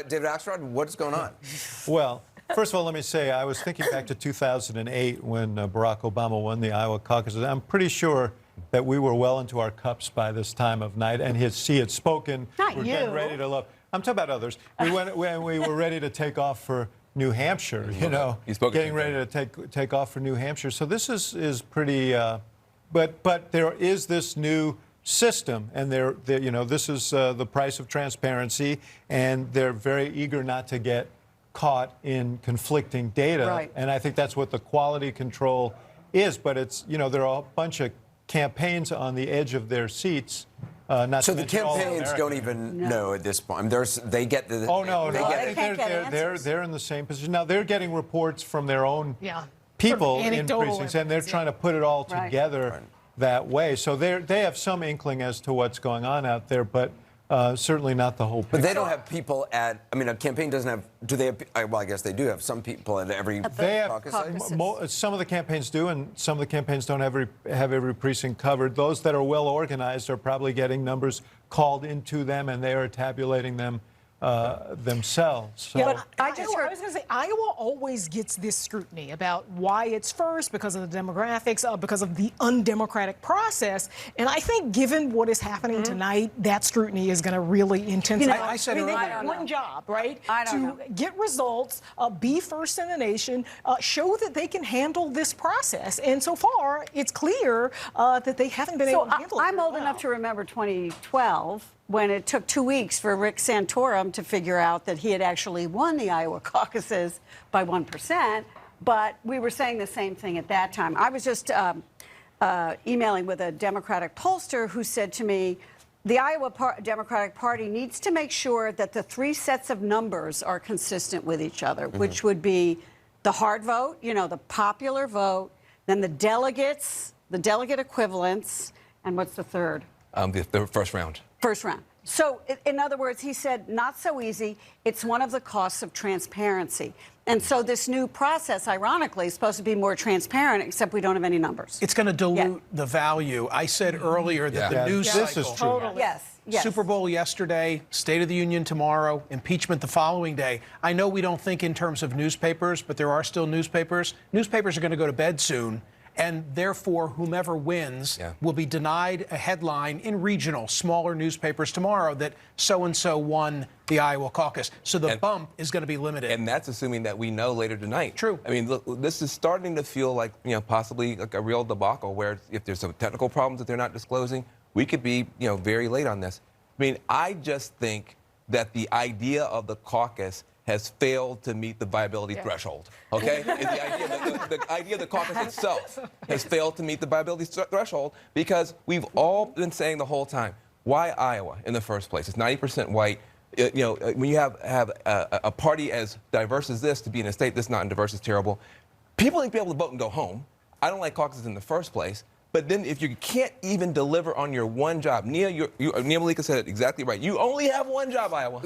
David Axelrod, what's going on? Well, first of all, let me say I was thinking back to 2008 when Barack Obama won the Iowa caucuses. I'm pretty sure that we were well into our cups by this time of night, and he had spoken. Not we're you. getting ready to love. I'm talking about others. We were ready to take off for New Hampshire. You know, getting ready to take off for New Hampshire. So this is pretty. But there is this new system, and this is the price of transparency, and they're very eager not to get caught in conflicting data. Right. And I think that's what the quality control is. But it's there are a bunch of campaigns on the edge of their seats. So the campaigns don't even know at this point. They get the. Oh no, I think they're in the same position now. They're getting reports from their own people in precincts, and they're trying to put it all together that way. So they have some inkling as to what's going on out there, but certainly not the whole picture. But they don't have people at. I mean, a campaign doesn't have. Do they have? Well, I guess they do have some people at every caucus. Some of the campaigns do, and some of the campaigns don't have every precinct covered. Those that are well organized are probably getting numbers called into them, and they are tabulating them themselves. So. Yeah, but I was going to say, Iowa always gets this scrutiny about why it's first, because of the demographics, because of the undemocratic process. And I think given what is happening tonight, that scrutiny is going to really intensify. I said they have one job, right? To get results, be first in the nation, show that they can handle this process. And so far, it's clear that they haven't been able to handle it. I'm old enough to remember 2012. When it took 2 weeks for Rick Santorum to figure out that he had actually won the Iowa caucuses by 1%, but we were saying the same thing at that time. I was just emailing with a Democratic pollster who said to me, the Iowa Democratic Party needs to make sure that the three sets of numbers are consistent with each other, which would be the hard vote, the popular vote, then the delegates, the delegate equivalents, and what's the third? The first round. First round. So, in other words, he said, not so easy. It's one of the costs of transparency. And so this new process, ironically, is supposed to be more transparent, except we don't have any numbers. It's going to dilute the value. I said earlier that the news cycle. This is true. Yes. Super Bowl yesterday, State of the Union tomorrow, impeachment the following day. I know we don't think in terms of newspapers, but there are still newspapers. Newspapers are going to go to bed soon. And therefore, whomever wins will be denied a headline in regional, smaller newspapers tomorrow that so-and-so won the Iowa caucus. So the bump is going to be limited. And that's assuming that we know later tonight. True. I mean, look, this is starting to feel like, possibly like a real debacle where if there's some technical problems that they're not disclosing, we could be, very late on this. I mean, I just think that the idea of the caucus has failed to meet the viability threshold, okay? The idea of the caucus itself has failed to meet the viability threshold because we've all been saying the whole time, why Iowa in the first place? It's 90% white. When you have a party as diverse as this to be in a state that's not diverse is terrible. People need to be able to vote and go home. I don't like caucuses in the first place. But then if you can't even deliver on your one job, Nia Malika said it exactly right. You only have one job, Iowa.